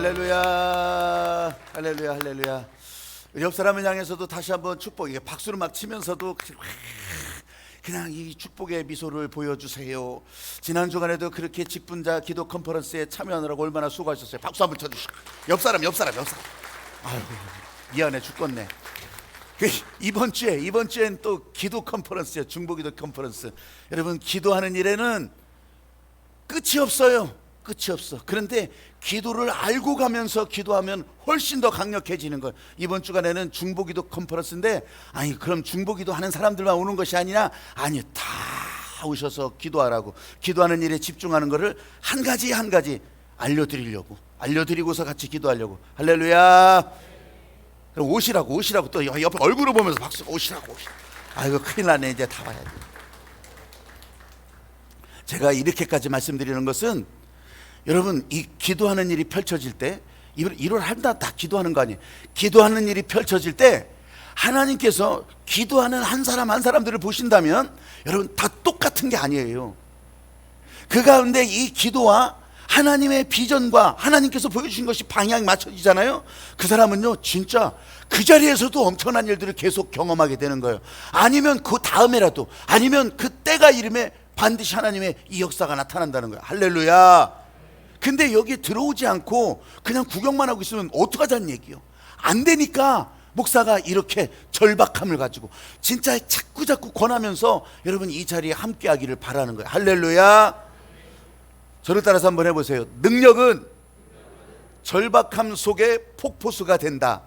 할렐루야, 할렐루야, 할렐루야. 옆 사람을 향해서도 다시 한번 축복, 이게 박수를 막 치면서도 그냥 이 축복의 미소를 보여주세요. 지난 주간에도 그렇게 직분자 기도 컨퍼런스에 참여하느라고 얼마나 수고하셨어요. 박수 한번 쳐주시고. 옆 사람. 아유, 미안해 죽겠네. 이번 주엔 또 기도 컨퍼런스예요. 중보기도 컨퍼런스. 여러분, 기도하는 일에는 끝이 없어요. 끝이 없어. 그런데 기도를 알고 가면서 기도하면 훨씬 더 강력해지는 거예요. 이번 주간에는 중보기도 컨퍼런스인데, 아니 그럼 중보기도 하는 사람들만 오는 것이 아니라, 아니 다 오셔서 기도하라고, 기도하는 일에 집중하는 것을 한 가지 알려드리고서 같이 기도하려고. 할렐루야. 그럼 오시라고 또 옆에 얼굴을 보면서 박수. 오시라고. 아이고 큰일 나네. 이제 다 와야 돼. 제가 이렇게까지 말씀드리는 것은, 여러분, 이 기도하는 일이 펼쳐질 때, 이걸 한다 다 기도하는 거 아니에요. 기도하는 일이 펼쳐질 때 하나님께서 기도하는 한 사람들을 보신다면, 여러분, 다 똑같은 게 아니에요. 그 가운데 이 기도와 하나님의 비전과 하나님께서 보여주신 것이 방향이 맞춰지잖아요. 그 사람은요, 진짜 그 자리에서도 엄청난 일들을 계속 경험하게 되는 거예요. 아니면 그 다음에라도, 아니면 그 때가 이름에 반드시 하나님의 이 역사가 나타난다는 거예요. 할렐루야. 근데 여기 들어오지 않고 그냥 구경만 하고 있으면 어떡하자는 얘기요. 안 되니까 목사가 이렇게 절박함을 가지고 진짜 자꾸 권하면서 여러분 이 자리에 함께 하기를 바라는 거예요. 할렐루야. 저를 따라서 한번 해보세요. 능력은 절박함 속에 폭포수가 된다.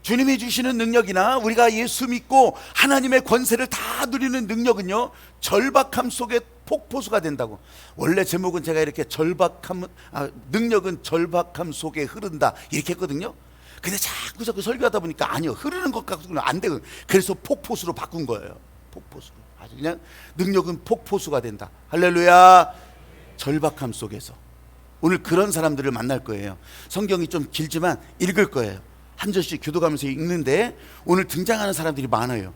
주님이 주시는 능력이나 우리가 예수 믿고 하나님의 권세를 다 누리는 능력은요, 절박함 속에 폭포수가 된다고. 원래 제목은 제가 이렇게 능력은 절박함 속에 흐른다 이렇게 했거든요. 근데 자꾸 설교하다 보니까 아니요, 흐르는 것 같고는 안 되고, 그래서 폭포수로 바꾼 거예요. 폭포수로. 아주 그냥 능력은 폭포수가 된다. 할렐루야. 절박함 속에서 오늘 그런 사람들을 만날 거예요. 성경이 좀 길지만 읽을 거예요. 한 절씩 교도가면서 읽는데 오늘 등장하는 사람들이 많아요.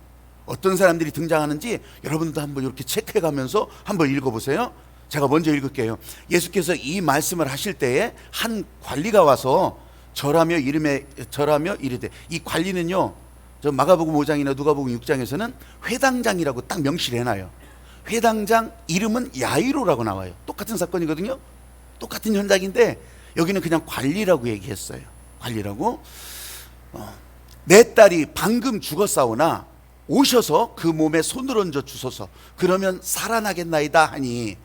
어떤 사람들이 등장하는지 여러분도 한번 이렇게 체크해가면서 한번 읽어보세요. 제가 먼저 읽을게요. 예수께서 이 말씀을 하실 때에 한 관리가 와서 절하며 이르되, 이 관리는요, 저 마가복음 5장이나 누가복음 6장에서는 회당장이라고 딱 명시를 해놔요. 회당장 이름은 야이로라고 나와요. 똑같은 사건이거든요. 똑같은 현장인데 여기는 그냥 관리라고 얘기했어요. 관리라고. 내 딸이 방금 죽었사오나 오셔서 그 몸에 손을 얹어 주소서. 그러면 살아나겠나이다 하니,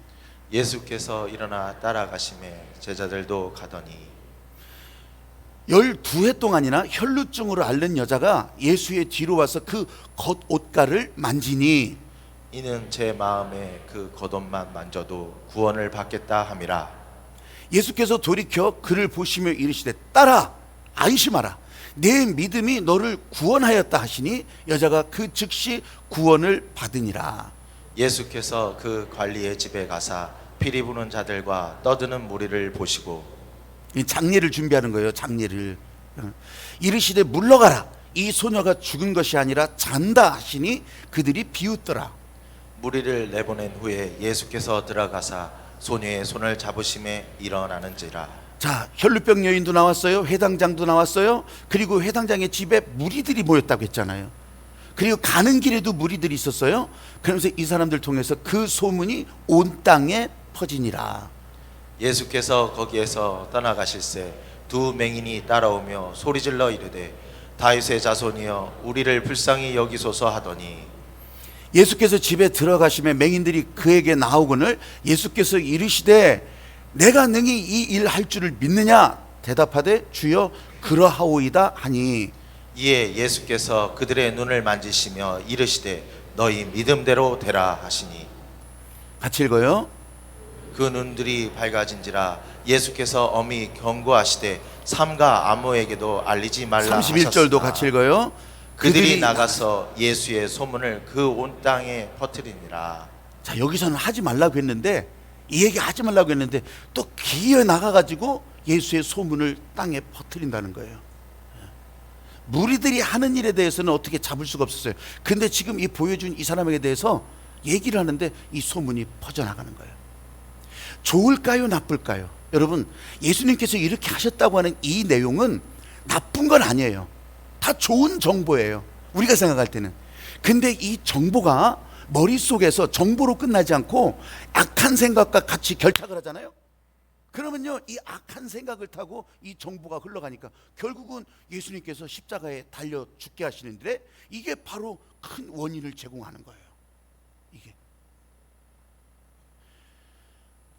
예수께서 일어나 따라가시매 제자들도 가더니, 12해 동안이나 혈루증으로 앓는 여자가 예수의 뒤로 와서 그 겉옷가를 만지니, 이는 제 마음에 그 겉옷만 만져도 구원을 받겠다 함이라. 예수께서 돌이켜 그를 보시며 이르시되, 딸아 안심하라, 내 믿음이 너를 구원하였다 하시니 여자가 그 즉시 구원을 받으니라. 예수께서 그 관리의 집에 가사 피리 부는 자들과 떠드는 무리를 보시고, 이 장례를 준비하는 거예요. 장례를. 이르시되 물러가라, 이 소녀가 죽은 것이 아니라 잔다 하시니 그들이 비웃더라. 무리를 내보낸 후에 예수께서 들어가사 소녀의 손을 잡으심에 일어나는지라. 자, 혈루병 여인도 나왔어요. 회당장도 나왔어요. 그리고 회당장의 집에 무리들이 모였다고 했잖아요. 그리고 가는 길에도 무리들이 있었어요. 그러면서 이 사람들 통해서 그 소문이 온 땅에 퍼지니라. 예수께서 거기에서 떠나가실새 두 맹인이 따라오며 소리질러 이르되, 다윗의 자손이여 우리를 불쌍히 여기소서 하더니, 예수께서 집에 들어가시며 맹인들이 그에게 나오거늘 예수께서 이르시되, 내가 능히 이 일 할 줄을 믿느냐? 대답하되 주여 그러하오이다 하니, 이에 예수께서 그들의 눈을 만지시며 이르시되 너희 믿음대로 되라 하시니, 같이 읽어요. 그 눈들이 밝아진지라. 예수께서 엄히 경고하시되 삼가 아무에게도 알리지 말라 31절도 하셨으나 같이 읽어요. 그들이 나가서 예수의 소문을 그 온 땅에 퍼뜨리니라. 자, 여기서는 하지 말라고 했는데, 이 얘기 하지 말라고 했는데 또 기어 나가가지고 예수의 소문을 땅에 퍼뜨린다는 거예요. 무리들이 하는 일에 대해서는 어떻게 잡을 수가 없었어요. 근데 지금 이 보여준 이 사람에게 대해서 얘기를 하는데 이 소문이 퍼져나가는 거예요. 좋을까요, 나쁠까요? 여러분, 예수님께서 이렇게 하셨다고 하는 이 내용은 나쁜 건 아니에요. 다 좋은 정보예요, 우리가 생각할 때는. 근데 이 정보가 머릿속에서 정보로 끝나지 않고 악한 생각과 같이 결착을 하잖아요. 그러면요, 이 악한 생각을 타고 이 정보가 흘러가니까 결국은 예수님께서 십자가에 달려 죽게 하시는데, 이게 바로 큰 원인을 제공하는 거예요. 이게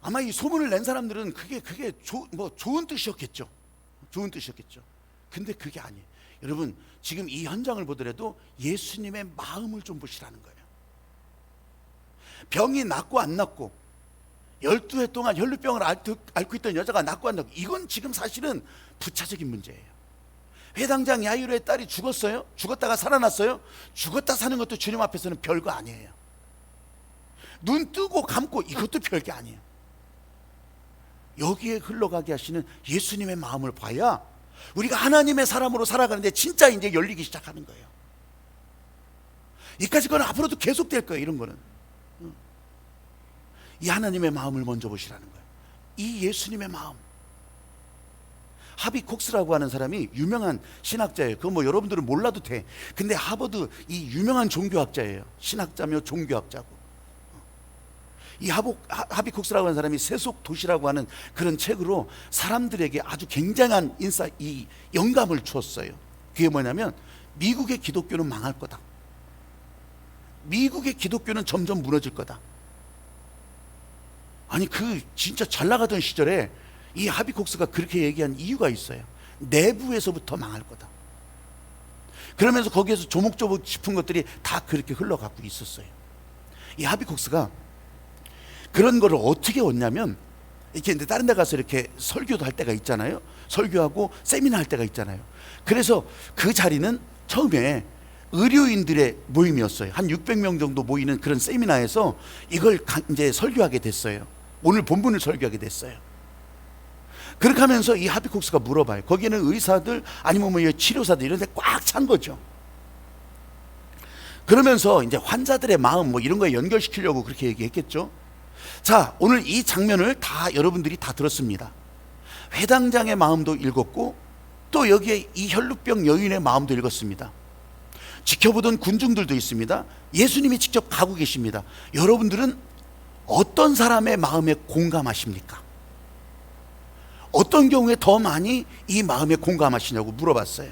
아마 이 소문을 낸 사람들은 그게 좋은 뜻이었겠죠. 좋은 뜻이었겠죠. 근데 그게 아니에요. 여러분, 지금 이 현장을 보더라도 예수님의 마음을 좀 보시라는 거예요. 병이 낫고 안 낫고, 12해 동안 혈루병을 앓고 있던 여자가 낫고 안 낫고, 이건 지금 사실은 부차적인 문제예요. 회당장 야이로의 딸이 죽었어요? 죽었다가 살아났어요? 죽었다 사는 것도 주님 앞에서는 별거 아니에요. 눈 뜨고 감고, 이것도 별게 아니에요. 여기에 흘러가게 하시는 예수님의 마음을 봐야 우리가 하나님의 사람으로 살아가는데 진짜 이제 열리기 시작하는 거예요. 이까지 거는 앞으로도 계속될 거예요. 이런 거는 이 하나님의 마음을 먼저 보시라는 거예요. 이 예수님의 마음. 하비콕스라고 하는 사람이 유명한 신학자예요. 그거 뭐 여러분들은 몰라도 돼. 근데 하버드 이 유명한 종교학자예요. 신학자며 종교학자고. 이 하비콕스라고 하는 사람이 세속도시라고 하는 그런 책으로 사람들에게 아주 굉장한 이 영감을 주었어요. 그게 뭐냐면, 미국의 기독교는 망할 거다. 미국의 기독교는 점점 무너질 거다. 아니, 그 진짜 잘 나가던 시절에 이 하비콕스가 그렇게 얘기한 이유가 있어요. 내부에서부터 망할 거다. 그러면서 거기에서 조목조목 짚은 것들이 다 그렇게 흘러가고 있었어요. 이 하비콕스가 그런 거를 어떻게 얻냐면, 이렇게 이제 다른 데 가서 이렇게 설교도 할 때가 있잖아요. 설교하고 세미나 할 때가 있잖아요. 그래서 그 자리는 처음에 의료인들의 모임이었어요. 한 600명 정도 모이는 그런 세미나에서 이걸 이제 설교하게 됐어요. 오늘 본문을 설교하게 됐어요. 그렇게 하면서 이 하비콕스가 물어봐요. 거기에는 의사들 아니면 뭐 치료사들 이런 데 꽉 찬 거죠. 그러면서 이제 환자들의 마음 뭐 이런 거에 연결시키려고 그렇게 얘기했겠죠. 자, 오늘 이 장면을 다 여러분들이 다 들었습니다. 회당장의 마음도 읽었고, 또 여기에 이 혈루병 여인의 마음도 읽었습니다. 지켜보던 군중들도 있습니다. 예수님이 직접 가고 계십니다. 여러분들은 어떤 사람의 마음에 공감하십니까? 어떤 경우에 더 많이 이 마음에 공감하시냐고 물어봤어요.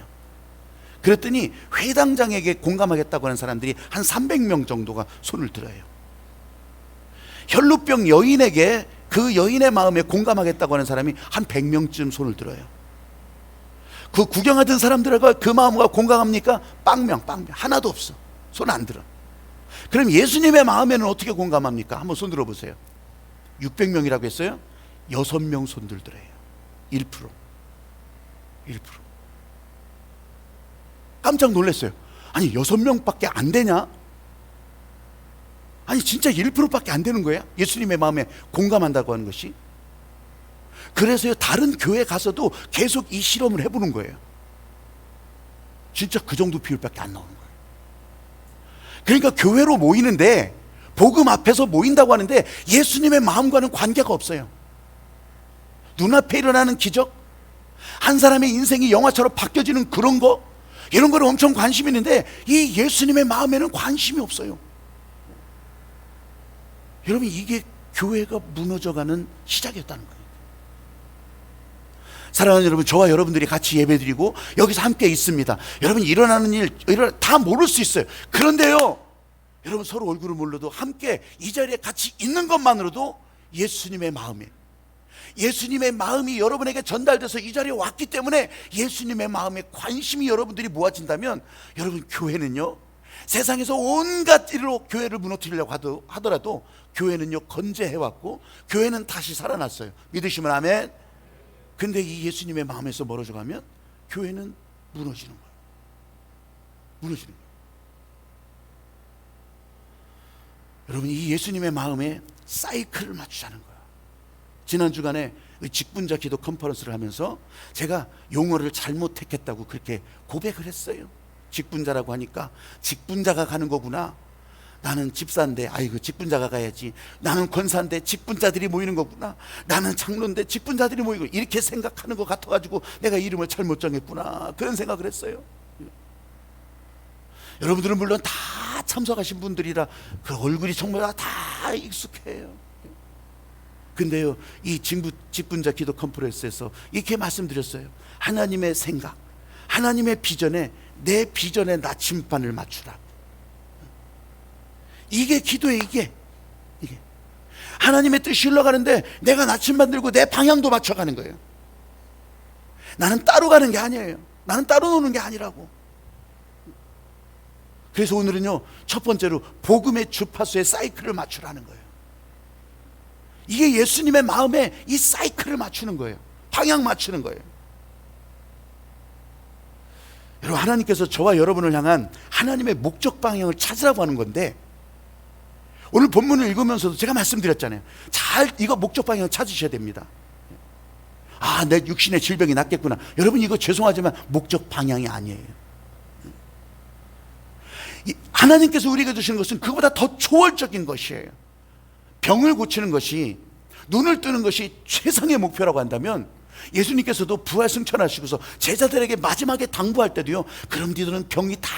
그랬더니 회당장에게 공감하겠다고 하는 사람들이 한 300명 정도가 손을 들어요. 혈루병 여인에게, 그 여인의 마음에 공감하겠다고 하는 사람이 한 100명쯤 손을 들어요. 그 구경하던 사람들과 그 마음과 공감합니까? 빵명 하나도 없어. 손 안 들어. 그럼 예수님의 마음에는 어떻게 공감합니까? 한번 손 들어보세요. 600명이라고 했어요? 6명 손들 들어요. 1%. 깜짝 놀랐어요. 아니, 6명밖에 안 되냐? 아니, 진짜 1%밖에 안 되는 거야? 예수님의 마음에 공감한다고 하는 것이. 그래서요, 다른 교회 가서도 계속 이 실험을 해보는 거예요. 진짜 그 정도 비율밖에 안 나오는 거예요. 그러니까 교회로 모이는데, 복음 앞에서 모인다고 하는데 예수님의 마음과는 관계가 없어요. 눈앞에 일어나는 기적, 한 사람의 인생이 영화처럼 바뀌어지는 그런 거, 이런 거를 엄청 관심이 있는데 이 예수님의 마음에는 관심이 없어요. 여러분, 이게 교회가 무너져가는 시작이었다는 거예요. 사랑하는 여러분, 저와 여러분들이 같이 예배드리고 여기서 함께 있습니다. 여러분, 일어나는 일 다 모를 수 있어요. 그런데요, 여러분, 서로 얼굴을 몰라도 함께 이 자리에 같이 있는 것만으로도 예수님의 마음이 여러분에게 전달돼서 이 자리에 왔기 때문에 예수님의 마음에 관심이 여러분들이 모아진다면, 여러분, 교회는요, 세상에서 온갖 일로 교회를 무너뜨리려고 하더라도 교회는요, 건재해왔고 교회는 다시 살아났어요. 믿으시면 아멘. 근데 이 예수님의 마음에서 멀어져 가면 교회는 무너지는 거예요. 무너지는 거예요. 여러분, 이 예수님의 마음에 사이클을 맞추자는 거예요. 지난 주간에 직분자 기도 컨퍼런스를 하면서 제가 용어를 잘못 택했다고 그렇게 고백을 했어요. 직분자라고 하니까 직분자가 가는 거구나. 나는 집사인데 아이고 직분자가 가야지. 나는 권사인데 직분자들이 모이는 거구나. 나는 장로인데 직분자들이 모이고, 이렇게 생각하는 것 같아가지고 내가 이름을 잘못 정했구나, 그런 생각을 했어요. 여러분들은 물론 다 참석하신 분들이라 그 얼굴이 정말 다 익숙해요. 근데요, 이 직분자 기도 컨퍼런스에서 이렇게 말씀드렸어요. 하나님의 생각, 하나님의 비전에 내 비전의 나침반을 맞추라. 이게 기도예요. 이게 하나님의 뜻이 흘러가는데 내가 나침반 들고 내 방향도 맞춰가는 거예요. 나는 따로 가는 게 아니에요. 나는 따로 노는 게 아니라고. 그래서 오늘은요, 첫 번째로 복음의 주파수의 사이클을 맞추라는 거예요. 이게 예수님의 마음에 이 사이클을 맞추는 거예요. 방향 맞추는 거예요. 여러분, 하나님께서 저와 여러분을 향한 하나님의 목적 방향을 찾으라고 하는 건데, 오늘 본문을 읽으면서도 제가 말씀드렸잖아요. 잘 이거 목적 방향을 찾으셔야 됩니다. 아, 내 육신의 질병이 낫겠구나. 여러분, 이거 죄송하지만 목적 방향이 아니에요. 하나님께서 우리에게 주시는 것은 그보다 더 초월적인 것이에요. 병을 고치는 것이, 눈을 뜨는 것이 최상의 목표라고 한다면, 예수님께서도 부활승천하시고서 제자들에게 마지막에 당부할 때도요, 그럼 니들은 병이 다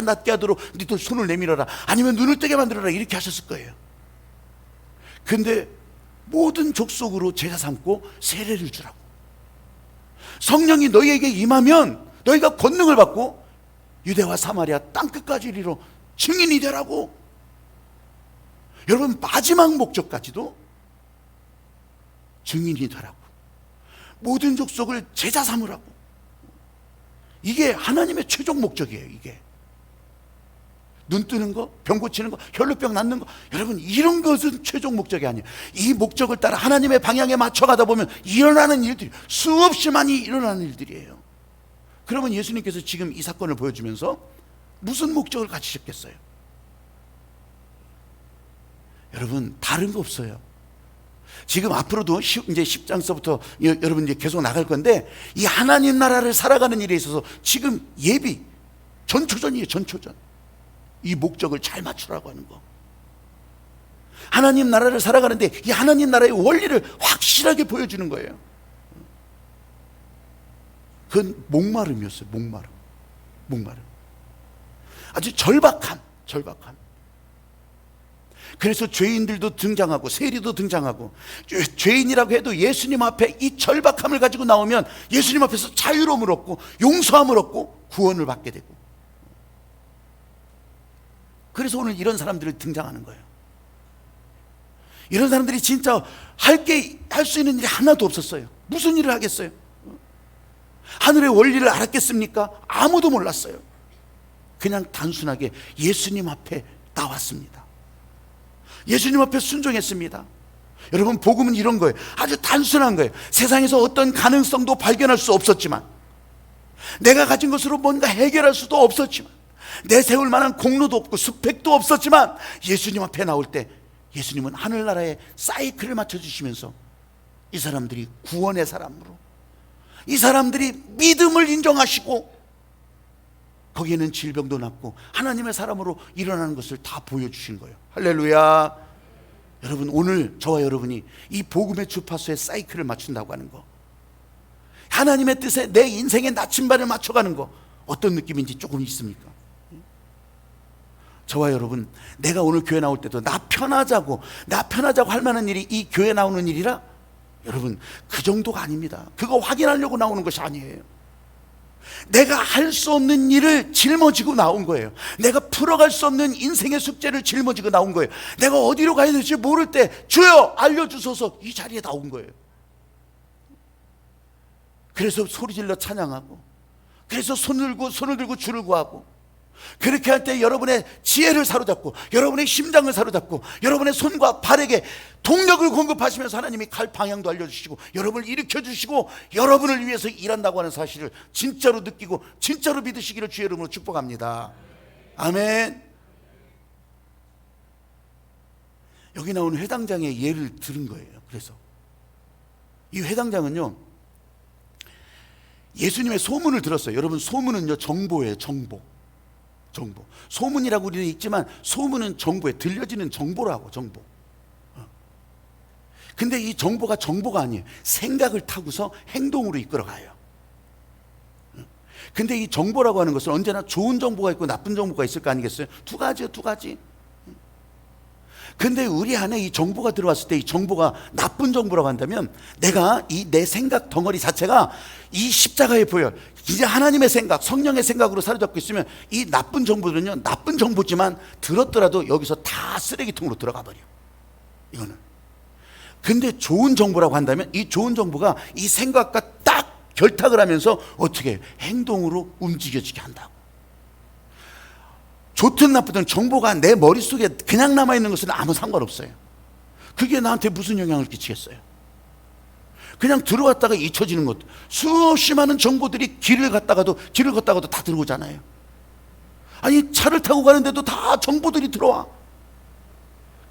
낫게 하도록 니들 손을 내밀어라, 아니면 눈을 뜨게 만들어라, 이렇게 하셨을 거예요. 근데 모든 족속으로 제자 삼고 세례를 주라고. 성령이 너희에게 임하면 너희가 권능을 받고 유대와 사마리아 땅끝까지 이르러 증인이 되라고. 여러분, 마지막 목적까지도 증인이 되라고. 모든 족속을 제자 삼으라고. 이게 하나님의 최종 목적이에요. 이게 눈 뜨는 거, 병 고치는 거, 혈루병 낫는 거, 여러분, 이런 것은 최종 목적이 아니에요. 이 목적을 따라 하나님의 방향에 맞춰가다 보면 일어나는 일들이 수없이 많이 일어나는 일들이에요. 그러면 예수님께서 지금 이 사건을 보여주면서 무슨 목적을 가지셨겠어요? 여러분, 다른 거 없어요. 지금 앞으로도 이제 10장서부터 여러분 이제 계속 나갈 건데, 이 하나님 나라를 살아가는 일에 있어서 지금 예비 전초전이에요. 전초전. 이 목적을 잘 맞추라고 하는 거. 하나님 나라를 살아가는데 이 하나님 나라의 원리를 확실하게 보여주는 거예요. 그건 목마름이었어요. 목마름. 아주 절박함. 그래서 죄인들도 등장하고 세리도 등장하고, 죄인이라고 해도 예수님 앞에 이 절박함을 가지고 나오면 예수님 앞에서 자유로움을 얻고 용서함을 얻고 구원을 받게 되고, 그래서 오늘 이런 사람들이 등장하는 거예요. 이런 사람들이 진짜 할 수 있는 일이 하나도 없었어요. 무슨 일을 하겠어요? 하늘의 원리를 알았겠습니까? 아무도 몰랐어요. 그냥 단순하게 예수님 앞에 나왔습니다. 예수님 앞에 순종했습니다. 여러분, 복음은 이런 거예요. 아주 단순한 거예요. 세상에서 어떤 가능성도 발견할 수 없었지만, 내가 가진 것으로 뭔가 해결할 수도 없었지만, 내 세울 만한 공로도 없고 스펙도 없었지만, 예수님 앞에 나올 때 예수님은 하늘나라의 사이클을 맞춰주시면서 이 사람들이 구원의 사람으로, 이 사람들이 믿음을 인정하시고, 거기에는 질병도 낫고 하나님의 사람으로 일어나는 것을 다 보여주신 거예요. 할렐루야. 여러분, 오늘 저와 여러분이 이 복음의 주파수의 사이클을 맞춘다고 하는 거, 하나님의 뜻에 내 인생의 나침반을 맞춰가는 거, 어떤 느낌인지 조금 있습니까? 저와 여러분, 내가 오늘 교회 나올 때도 나 편하자고 할 만한 일이 이 교회 나오는 일이라, 여러분, 그 정도가 아닙니다. 그거 확인하려고 나오는 것이 아니에요. 내가 할 수 없는 일을 짊어지고 나온 거예요. 내가 풀어갈 수 없는 인생의 숙제를 짊어지고 나온 거예요. 내가 어디로 가야 될지 모를 때 주여 알려주소서, 이 자리에 나온 거예요. 그래서 소리질러 찬양하고, 그래서 손을 들고 주를 구하고, 그렇게 할 때 여러분의 지혜를 사로잡고, 여러분의 심장을 사로잡고, 여러분의 손과 발에게 동력을 공급하시면서 하나님이 갈 방향도 알려주시고, 여러분을 일으켜주시고, 여러분을 위해서 일한다고 하는 사실을 진짜로 느끼고 진짜로 믿으시기를 주의 이름으로 축복합니다. 아멘. 여기 나오는 회당장의 예를 들은 거예요. 그래서 이 회당장은요, 예수님의 소문을 들었어요. 여러분, 소문은요 정보예요. 정보. 소문이라고 우리는 읽지만 소문은 정보에 들려지는 정보라고, 정보. 근데 이 정보가 정보가 아니에요. 생각을 타고서 행동으로 이끌어가요. 근데 이 정보라고 하는 것은 언제나 좋은 정보가 있고 나쁜 정보가 있을 거 아니겠어요? 두 가지요, 두 가지. 근데 우리 안에 이 정보가 들어왔을 때 이 정보가 나쁜 정보라고 한다면 내가 이 내 생각 덩어리 자체가 이 십자가에 보여 이제 하나님의 생각, 성령의 생각으로 사로잡고 있으면 이 나쁜 정보들은요, 나쁜 정보지만 들었더라도 여기서 다 쓰레기통으로 들어가 버려. 이거는. 근데 좋은 정보라고 한다면 이 좋은 정보가 이 생각과 딱 결탁을 하면서 어떻게 해요? 행동으로 움직여지게 한다고. 좋든 나쁘든 정보가 내 머릿속에 그냥 남아있는 것은 아무 상관없어요. 그게 나한테 무슨 영향을 끼치겠어요? 그냥 들어왔다가 잊혀지는 것. 수없이 많은 정보들이 길을 걷다가도 다 들어오잖아요. 아니 차를 타고 가는데도 다 정보들이 들어와.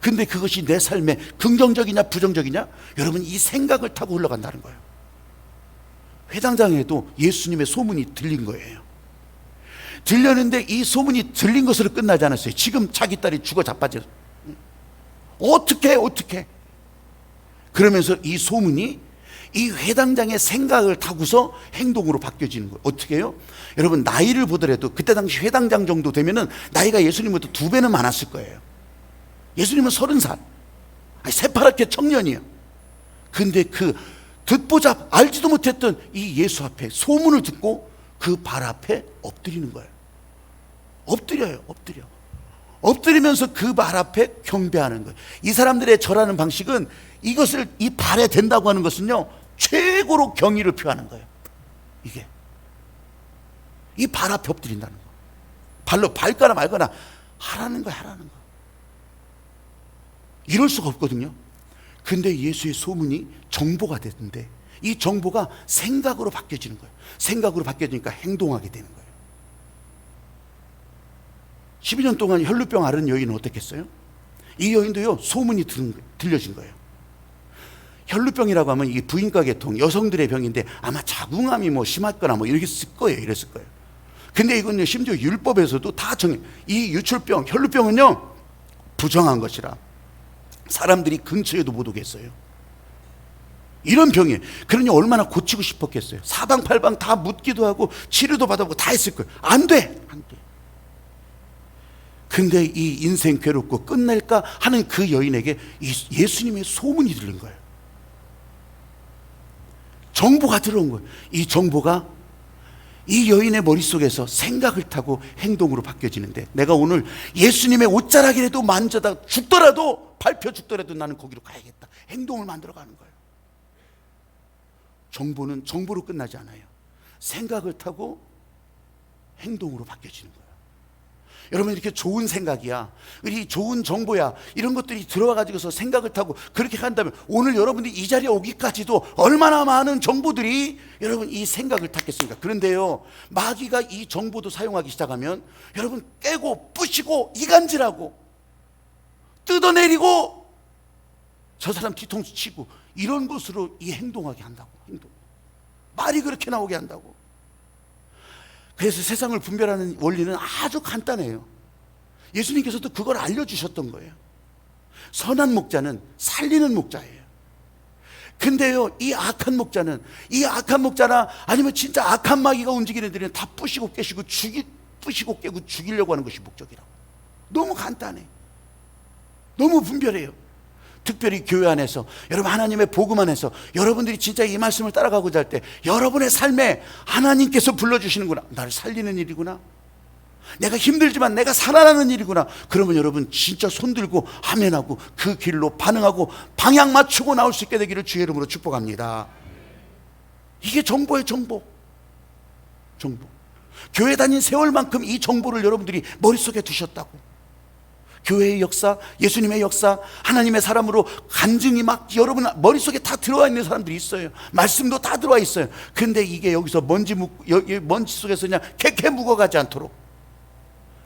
근데 그것이 내 삶에 긍정적이냐 부정적이냐? 여러분 이 생각을 타고 흘러간다는 거예요. 회당장에도 예수님의 소문이 들린 거예요. 들렸는데 이 소문이 들린 것으로 끝나지 않았어요. 지금 자기 딸이 죽어 자빠져. 어떻게 그러면서 이 소문이 이 회당장의 생각을 타고서 행동으로 바뀌어지는 거예요. 어떻게 해요? 여러분 나이를 보더라도 그때 당시 회당장 정도 되면은 나이가 예수님보다 2배는 많았을 거예요. 예수님은 30살, 새파랗게 청년이에요. 근데 그 듣보잡 알지도 못했던 이 예수 앞에 소문을 듣고 그 발 앞에 엎드리는 거예요. 엎드리면서 그 발 앞에 경배하는 거예요. 이 사람들의 절하는 방식은 이것을 이 발에 댄다고 하는 것은요, 최고로 경의를 표하는 거예요. 이게 이 발 앞에 엎드린다는 거. 발로 밟거나 말거나 하라는 거야. 이럴 수가 없거든요. 근데 예수의 소문이 정보가 됐는데 이 정보가 생각으로 바뀌어지는 거예요. 생각으로 바뀌어지니까 행동하게 되는 거예요. 12년 동안 혈루병 앓은 여인은 어떻겠어요? 이 여인도요, 소문이 들려진 거예요. 혈루병이라고 하면 이게 부인과 계통, 여성들의 병인데 아마 자궁암이 심했거나 이랬을 거예요. 근데 이건요, 심지어 율법에서도 다 정해. 이 유출병, 혈루병은요, 부정한 것이라 사람들이 근처에도 못 오겠어요. 이런 병이에요. 그러니 얼마나 고치고 싶었겠어요. 사방팔방 다 묻기도 하고 치료도 받아보고 다 했을 거예요. 안 돼. 근데 이 인생 괴롭고 끝낼까 하는 그 여인에게 예수님의 소문이 들린 거예요. 정보가 들어온 거예요. 이 정보가 이 여인의 머릿속에서 생각을 타고 행동으로 바뀌어지는데, 내가 오늘 예수님의 옷자락이라도 만져다 죽더라도, 밟혀 죽더라도 나는 거기로 가야겠다. 행동을 만들어가는 거예요. 정보는 정보로 끝나지 않아요. 생각을 타고 행동으로 바뀌어지는 거예요. 여러분, 이렇게 좋은 생각이야, 우리 좋은 정보야, 이런 것들이 들어와가지고서 생각을 타고 그렇게 간다면 오늘 여러분들이 이 자리에 오기까지도 얼마나 많은 정보들이 여러분 이 생각을 탔겠습니까? 그런데요, 마귀가 이 정보도 사용하기 시작하면 여러분 깨고 부시고 이간질하고 뜯어내리고 저 사람 뒤통수 치고 이런 것으로 이 행동하게 한다고. 말이 그렇게 나오게 한다고. 그래서 세상을 분별하는 원리는 아주 간단해요. 예수님께서도 그걸 알려주셨던 거예요. 선한 목자는 살리는 목자예요. 근데요, 이 악한 목자나 아니면 진짜 악한 마귀가 움직이는 데는 다 부시고 깨시고 부시고 깨고 죽이려고 하는 것이 목적이라고. 너무 간단해. 너무 분별해요. 특별히 교회 안에서, 여러분 하나님의 복음 안에서 여러분들이 진짜 이 말씀을 따라가고자 할 때 여러분의 삶에 하나님께서 불러주시는구나, 나를 살리는 일이구나, 내가 힘들지만 내가 살아나는 일이구나, 그러면 여러분 진짜 손들고 아멘하고 그 길로 반응하고 방향 맞추고 나올 수 있게 되기를 주의 이름으로 축복합니다. 이게 정보예요. 정보. 교회 다닌 세월만큼 이 정보를 여러분들이 머릿속에 두셨다고. 교회의 역사, 예수님의 역사, 하나님의 사람으로 간증이 막 여러분 머릿속에 다 들어와 있는 사람들이 있어요. 말씀도 다 들어와 있어요. 근데 이게 여기서 먼지 속에서 그냥 캐캐 묵어가지 않도록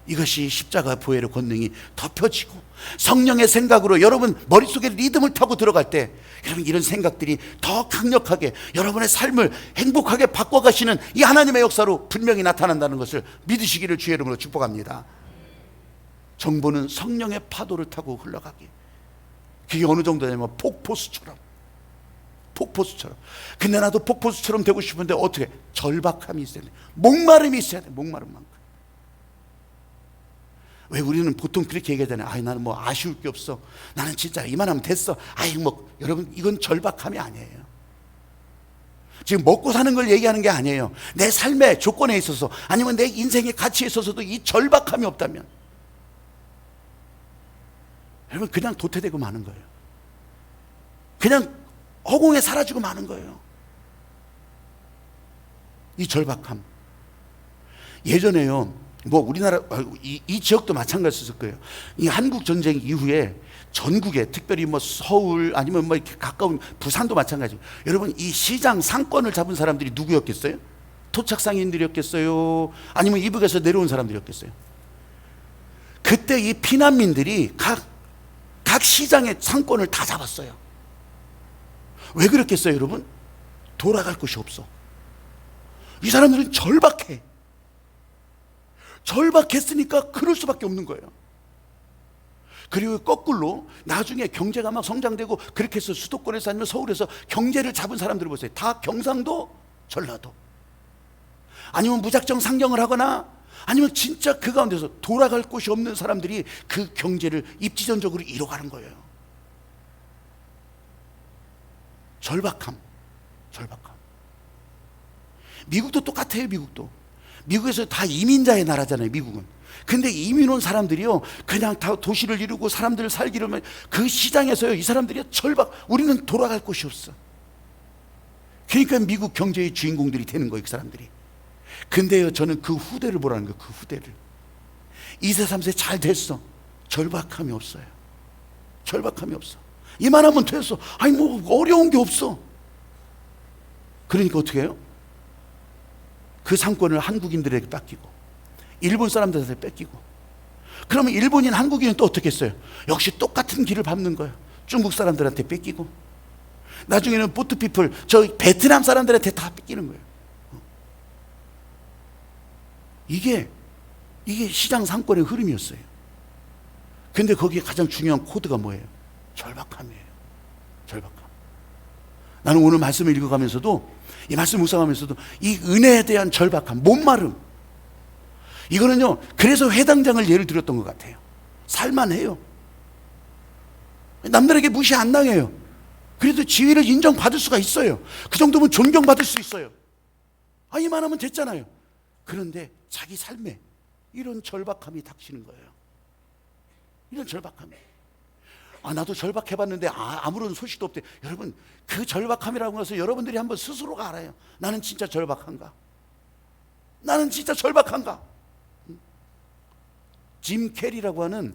이것이 십자가 보혈의 권능이 덮여지고 성령의 생각으로 여러분 머릿속에 리듬을 타고 들어갈 때 여러분 이런 생각들이 더 강력하게 여러분의 삶을 행복하게 바꿔가시는 이 하나님의 역사로 분명히 나타난다는 것을 믿으시기를 주의 이름으로 축복합니다. 정보는 성령의 파도를 타고 흘러가기. 그게 어느 정도냐면 폭포수처럼. 근데 나도 폭포수처럼 되고 싶은데 어떻게? 절박함이 있어야 돼. 목마름이 있어야 돼. 목마름만큼. 왜 우리는 보통 그렇게 얘기하잖아요. 아이 나는 뭐 아쉬울 게 없어. 나는 진짜 이만하면 됐어. 아이 뭐 여러분 이건 절박함이 아니에요. 지금 먹고 사는 걸 얘기하는 게 아니에요. 내 삶의 조건에 있어서 아니면 내 인생의 가치에 있어서도 이 절박함이 없다면 여러분 그냥 도태되고 마는 거예요. 그냥 허공에 사라지고 마는 거예요. 이 절박함. 예전에요. 뭐 우리나라 이 지역도 마찬가지였을 거예요. 이 한국 전쟁 이후에 전국에 특별히 뭐 서울 아니면 뭐 이렇게 가까운 부산도 마찬가지. 여러분 이 시장 상권을 잡은 사람들이 누구였겠어요? 토착상인들이었겠어요? 아니면 이북에서 내려온 사람들이었겠어요? 그때 이 피난민들이 각 시장의 상권을 다 잡았어요. 왜 그랬겠어요, 여러분? 돌아갈 곳이 없어. 이 사람들은 절박해. 절박했으니까 그럴 수밖에 없는 거예요. 그리고 거꾸로 나중에 경제가 막 성장되고 그렇게 해서 수도권에서 아니면 서울에서 경제를 잡은 사람들을 보세요. 다 경상도, 전라도. 아니면 무작정 상경을 하거나 아니면 진짜 그 가운데서 돌아갈 곳이 없는 사람들이 그 경제를 입지전적으로 이뤄가는 거예요. 절박함. 미국도 똑같아요. 미국에서 다 이민자의 나라잖아요. 미국은. 근데 이민 온 사람들이요 그냥 다 도시를 이루고 사람들을 살기로면 그 시장에서요 이 사람들이 우리는 돌아갈 곳이 없어. 그러니까 미국 경제의 주인공들이 되는 거예요, 그 사람들이. 근데요 저는 그 후대를 보라는 거예요. 그 후대를 2세 3세 잘 됐어. 절박함이 없어요. 이만하면 됐어. 아니 뭐 어려운 게 없어. 그러니까 어떻게 해요? 그 상권을 한국인들에게 뺏기고 일본 사람들한테 뺏기고 그러면 일본인 한국인은 또 어떻게 했어요? 역시 똑같은 길을 밟는 거예요. 중국 사람들한테 뺏기고 나중에는 보트피플 저 베트남 사람들한테 다 뺏기는 거예요. 이게 시장 상권의 흐름이었어요. 근데 거기에 가장 중요한 코드가 뭐예요? 절박함이에요. 나는 오늘 말씀을 읽어가면서도 이 말씀 묵상하면서도 이 은혜에 대한 절박함, 목마름, 이거는요 그래서 회당장을 예를 들었던 것 같아요. 살만해요. 남들에게 무시 안 당해요. 그래도 지위를 인정받을 수가 있어요. 그 정도면 존경받을 수 있어요. 이만하면 됐잖아요. 그런데 자기 삶에 이런 절박함이 닥치는 거예요. 이런 절박함이. 나도 절박해봤는데 아무런 소식도 없대. 여러분 그 절박함이라고 해서 여러분들이 한번 스스로가 알아요. 나는 진짜 절박한가? 짐 캐리라고 하는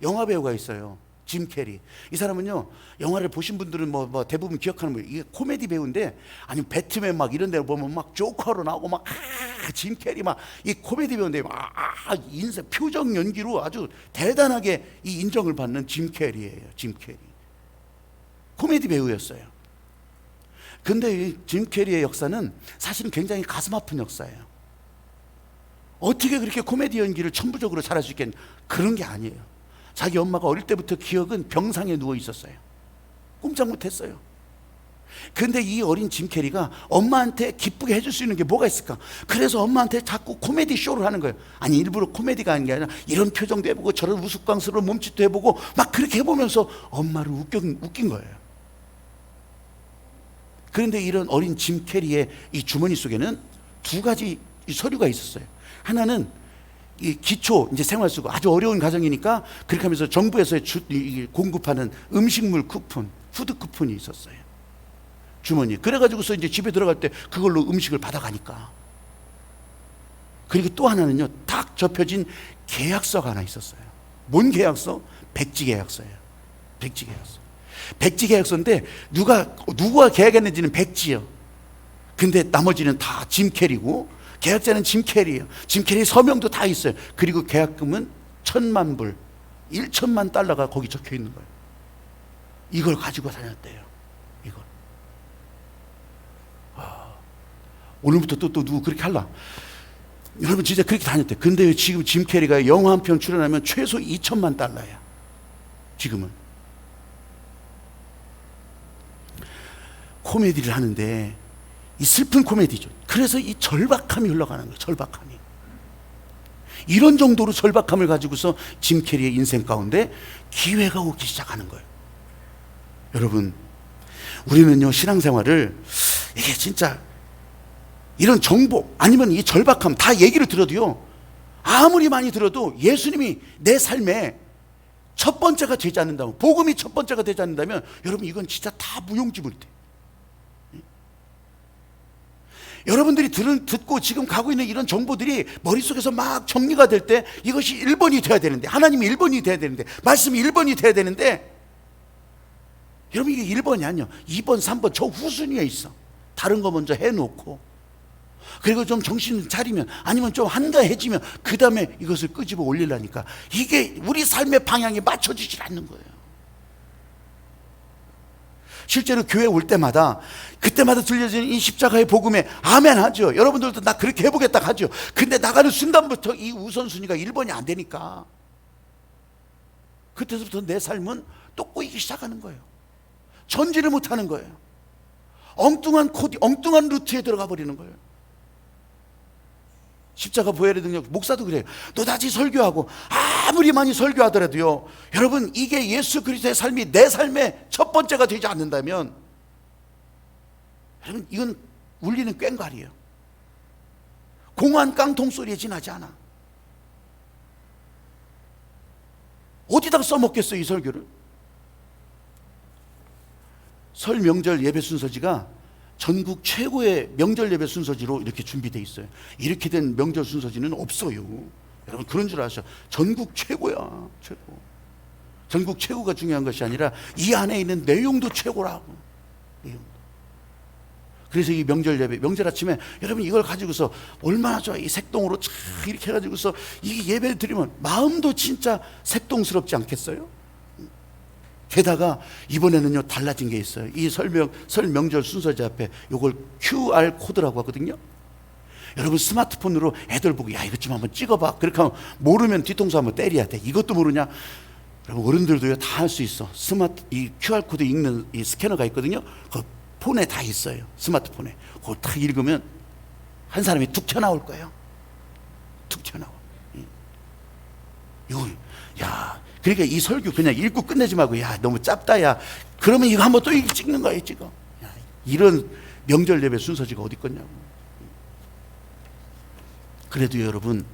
영화 배우가 있어요. 짐 캐리. 이 사람은요 영화를 보신 분들은 뭐 대부분 기억하는 거예요. 이게 코미디 배우인데 아니면 배트맨 막 이런 데 보면 막 조커로 나오고 막 짐 캐리 막 이 코미디 배우인데 인생 표정 연기로 아주 대단하게 이 인정을 받는 짐 캐리예요. 짐 캐리. 코미디 배우였어요. 근데 이 짐 캐리의 역사는 사실은 굉장히 가슴 아픈 역사예요. 어떻게 그렇게 코미디 연기를 천부적으로 잘할 수 있겠냐? 그런 게 아니에요. 자기 엄마가 어릴 때부터 기억은 병상에 누워 있었어요. 꼼짝 못했어요. 근데 이 어린 짐 캐리가 엄마한테 기쁘게 해줄 수 있는 게 뭐가 있을까? 그래서 엄마한테 자꾸 코미디 쇼를 하는 거예요. 아니 일부러 코미디가 아닌 게 아니라 이런 표정도 해보고 저런 우스꽝스러운 몸짓도 해보고 막 그렇게 해보면서 엄마를 웃긴 거예요. 그런데 이런 어린 짐 캐리의 이 주머니 속에는 두 가지 서류가 있었어요. 하나는 이 기초 이제 생활수고 아주 어려운 가정이니까 그렇게 하면서 정부에서 공급하는 음식물 쿠폰, 푸드 쿠폰이 있었어요. 주머니. 그래가지고서 이제 집에 들어갈 때 그걸로 음식을 받아가니까. 그리고 또 하나는요, 딱 접혀진 계약서가 하나 있었어요. 뭔 계약서? 백지 계약서예요. 백지 계약서. 백지 계약서인데 누가 계약했는지는 백지요. 근데 나머지는 다 짐 캐리고 계약자는 짐 캐리예요. 짐 캐리 서명도 다 있어요. 그리고 계약금은 1,000만 불, 1천만 달러가 거기 적혀 있는 거예요. 이걸 가지고 다녔대요. 이걸. 오늘부터 또 누구 그렇게 할라? 여러분 진짜 그렇게 다녔대. 근데 지금 짐 캐리가 영화 한 편 출연하면 최소 2천만 달러야. 지금은. 코미디를 하는데 이 슬픈 코미디죠. 그래서 이 절박함이 흘러가는 거예요. 절박함이. 이런 정도로 절박함을 가지고서 짐 캐리의 인생 가운데 기회가 오기 시작하는 거예요. 여러분, 우리는요 신앙생활을 이게 진짜 이런 정보 아니면 이 절박함 다 얘기를 들어도요, 아무리 많이 들어도 예수님이 내 삶에 첫 번째가 되지 않는다면, 복음이 첫 번째가 되지 않는다면 여러분 이건 진짜 다 무용지물이돼요. 여러분들이 듣고 지금 가고 있는 이런 정보들이 머릿속에서 막 정리가 될 때 이것이 1번이 돼야 되는데, 하나님이 1번이 돼야 되는데, 말씀이 1번이 돼야 되는데, 여러분 이게 1번이 아니요 2번 3번 저 후순위에 있어. 다른 거 먼저 해놓고 그리고 좀 정신 차리면, 아니면 좀 한가해지면 그 다음에 이것을 끄집어 올리려니까 이게 우리 삶의 방향이 맞춰지질 않는 거예요. 실제로 교회 올 때마다 그때마다 들려지는 이 십자가의 복음에 아멘 하죠. 여러분들도 나 그렇게 해보겠다 하죠. 근데 나가는 순간부터 이 우선순위가 1번이 안 되니까 그때부터 내 삶은 또 꼬이기 시작하는 거예요. 전진을 못하는 거예요. 엉뚱한 코디, 엉뚱한 루트에 들어가 버리는 거예요. 십자가 보혈의 능력, 목사도 그래요. 너다지 설교하고 아무리 많이 설교하더라도요, 여러분 이게 예수 그리스도의 삶이 내 삶의 첫 번째가 되지 않는다면 여러분 이건 울리는 꽹과리예요. 공한 깡통 소리에 지나지 않아. 어디다가 써먹겠어요 이 설교를? 설 명절 예배 순서지가 전국 최고의 명절 예배 순서지로 이렇게 준비되어 있어요. 이렇게 된 명절 순서지는 없어요. 여러분 그런 줄 아셔. 전국 최고야. 최고. 전국 최고가 중요한 것이 아니라 이 안에 있는 내용도 최고라고. 내용도. 그래서 이 명절 예배, 명절 아침에 여러분 이걸 가지고서 얼마나 좋아. 이 색동으로 쫙 이렇게 해가지고서 이 예배를 드리면 마음도 진짜 색동스럽지 않겠어요? 게다가 이번에는요 달라진 게 있어요. 이 설 명절 순서지 앞에 요걸 QR 코드라고 하거든요. 여러분 스마트폰으로 애들 보고 야 이것 좀 한번 찍어봐. 그렇게 하면 모르면 뒤통수 한번 때려야 돼. 이것도 모르냐? 여러분 어른들도요 다 할 수 있어. 이 QR 코드 읽는 이 스캐너가 있거든요. 그 폰에 다 있어요. 스마트폰에. 그걸 딱 읽으면 한 사람이 툭 튀어나올 거예요. 툭 튀어나와. 이거 야. 그러니까 이 설교 그냥 읽고 끝내지 말고 야 너무 짧다 야 그러면 이거 한번 또 찍는 거예요. 찍어. 야, 이런 명절 예배 순서지가 어디 있겠냐고. 그래도 여러분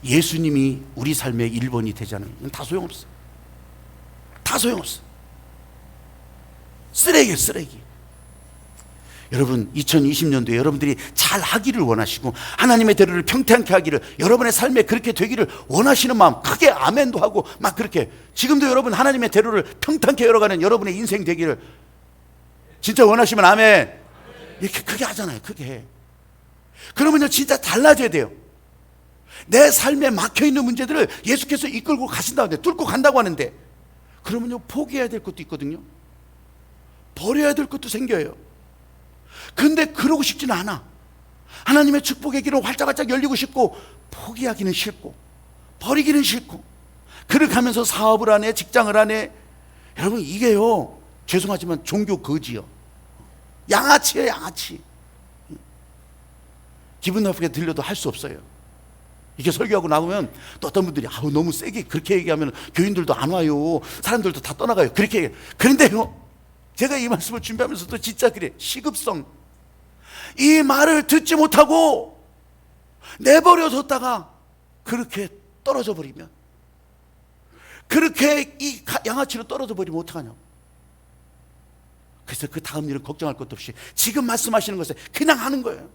예수님이 우리 삶의 1번이 되잖아요. 이건 다 소용없어. 다 소용없어. 쓰레기예요 쓰레기. 여러분 2020년도에 여러분들이 잘 하기를 원하시고 하나님의 대로를 평탄케 하기를, 여러분의 삶에 그렇게 되기를 원하시는 마음 크게 아멘도 하고 막 그렇게 지금도 여러분 하나님의 대로를 평탄케 열어가는 여러분의 인생 되기를 진짜 원하시면 아멘 이렇게 크게 하잖아요. 크게 해. 그러면요 진짜 달라져야 돼요. 내 삶에 막혀있는 문제들을 예수께서 이끌고 가신다는데, 뚫고 간다고 하는데, 그러면요 포기해야 될 것도 있거든요. 버려야 될 것도 생겨요. 근데 그러고 싶지는 않아. 하나님의 축복의 길은 활짝활짝 열리고 싶고 포기하기는 싫고 버리기는 싫고 그렇게 하면서 사업을 하네, 직장을 하네. 여러분 이게요 죄송하지만 종교 거지요. 양아치예요 양아치. 기분 나쁘게 들려도 할 수 없어요. 이렇게 설교하고 나오면 또 어떤 분들이 아우 너무 세게 그렇게 얘기하면 교인들도 안 와요, 사람들도 다 떠나가요, 그렇게 얘기해요. 그런데요 제가 이 말씀을 준비하면서도 진짜 그래. 시급성. 이 말을 듣지 못하고 내버려뒀다가 그렇게 떨어져 버리면, 그렇게 이 양아치로 떨어져 버리면 어떡하냐고. 그래서 그 다음 일은 걱정할 것도 없이 지금 말씀하시는 것에 그냥 하는 거예요.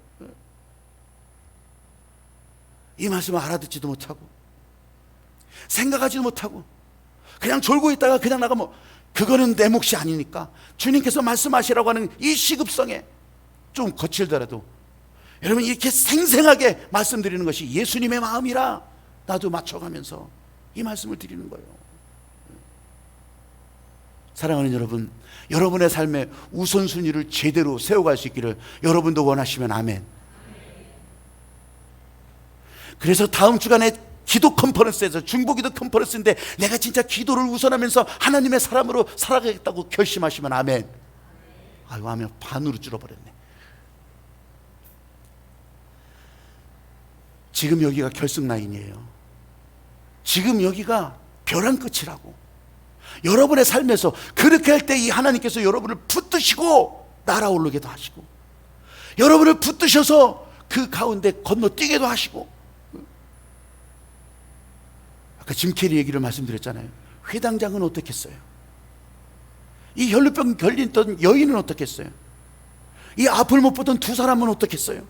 이 말씀을 알아듣지도 못하고 생각하지도 못하고 그냥 졸고 있다가 그냥 나가면 그거는 내 몫이 아니니까 주님께서 말씀하시라고 하는 이 시급성에 좀 거칠더라도 여러분 이렇게 생생하게 말씀드리는 것이 예수님의 마음이라 나도 맞춰가면서 이 말씀을 드리는 거예요. 사랑하는 여러분, 여러분의 삶의 우선순위를 제대로 세워갈 수 있기를 여러분도 원하시면 아멘. 그래서 다음 주간에 기도 컨퍼런스에서, 중보기도 컨퍼런스인데 내가 진짜 기도를 우선하면서 하나님의 사람으로 살아가겠다고 결심하시면 아멘. 아이고, 아멘. 반으로 줄어버렸네. 지금 여기가 결승 라인이에요. 지금 여기가 벼랑 끝이라고. 여러분의 삶에서 그렇게 할 때 이 하나님께서 여러분을 붙드시고 날아오르게도 하시고, 여러분을 붙드셔서 그 가운데 건너뛰게도 하시고. 아까 짐 캐리 얘기를 말씀드렸잖아요. 회당장은 어떻겠어요? 이 혈루병 걸렸던 여인은 어떻겠어요? 이 앞을 못 보던 두 사람은 어떻겠어요?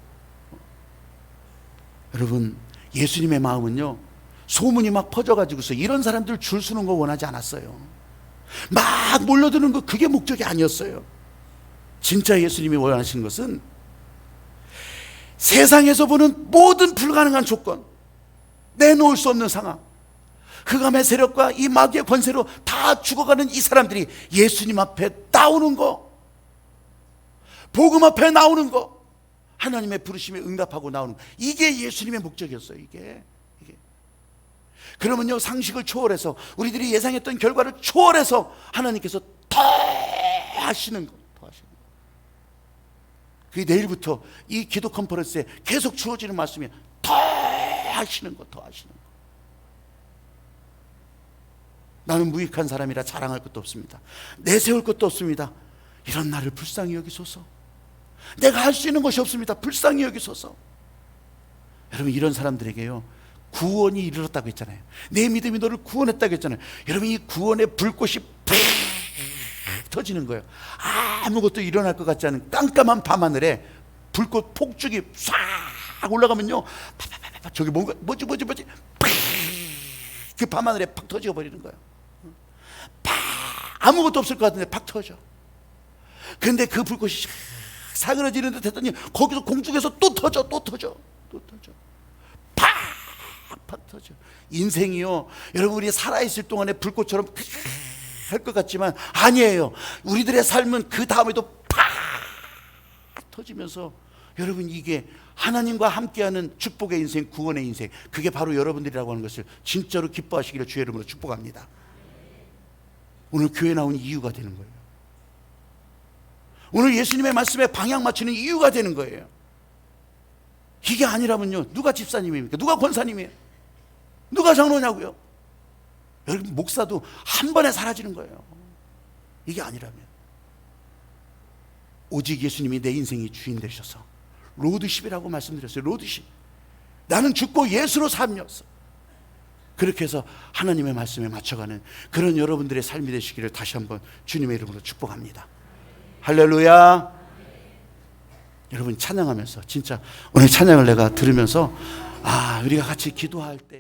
여러분, 예수님의 마음은요, 소문이 막 퍼져가지고서 이런 사람들 줄 서는 거 원하지 않았어요. 막 몰려드는 거, 그게 목적이 아니었어요. 진짜 예수님이 원하시는 것은 세상에서 보는 모든 불가능한 조건, 내놓을 수 없는 상황, 흑암의 세력과 이 마귀의 권세로 다 죽어가는 이 사람들이 예수님 앞에 나오는 거, 복음 앞에 나오는 거, 하나님의 부르심에 응답하고 나오는 거, 이게 예수님의 목적이었어요. 이게. 그러면요, 상식을 초월해서, 우리들이 예상했던 결과를 초월해서 하나님께서 더 하시는 거, 더 하시는 거. 그게 내일부터 이 기도 컨퍼런스에 계속 주어지는 말씀이 더 하시는 거, 더 하시는 거. 나는 무익한 사람이라 자랑할 것도 없습니다. 내세울 것도 없습니다. 이런 나를 불쌍히 여기소서. 내가 할 수 있는 것이 없습니다. 불쌍히 여기소서. 여러분, 이런 사람들에게요, 구원이 이르렀다고 했잖아요. 내 믿음이 너를 구원했다고 했잖아요. 여러분, 이 구원의 불꽃이 푹 터지는 거예요. 아무것도 일어날 것 같지 않은 깜깜한 밤하늘에 불꽃 폭죽이 싹 올라가면요, 저기 뭔가 뭐지 그 밤하늘에 팍 터져 버리는 거예요. 아무것도 없을 것 같은데 팍 터져. 그런데 그 불꽃이 사그러지는 듯 했더니 거기서 공중에서 또 터져. 팍 터져. 인생이요, 여러분, 우리 살아있을 동안에 불꽃처럼 할 것 같지만 아니에요. 우리들의 삶은 그 다음에도 팍 터지면서, 여러분, 이게 하나님과 함께하는 축복의 인생, 구원의 인생, 그게 바로 여러분들이라고 하는 것을 진짜로 기뻐하시기를 주의 이름으로 축복합니다. 오늘 교회 나온 이유가 되는 거예요. 오늘 예수님의 말씀에 방향 맞추는 이유가 되는 거예요. 이게 아니라면요, 누가 집사님입니까? 누가 권사님이에요? 누가 장로냐고요? 여러분, 목사도 한 번에 사라지는 거예요. 이게 아니라면. 오직 예수님이 내 인생의 주인 되셔서, 로드십이라고 말씀드렸어요. 로드십. 나는 죽고 예수로 삶이었어. 그렇게 해서 하나님의 말씀에 맞춰가는 그런 여러분들의 삶이 되시기를 다시 한번 주님의 이름으로 축복합니다. 할렐루야. 여러분, 찬양하면서, 진짜 오늘 찬양을 내가 들으면서, 우리가 같이 기도할 때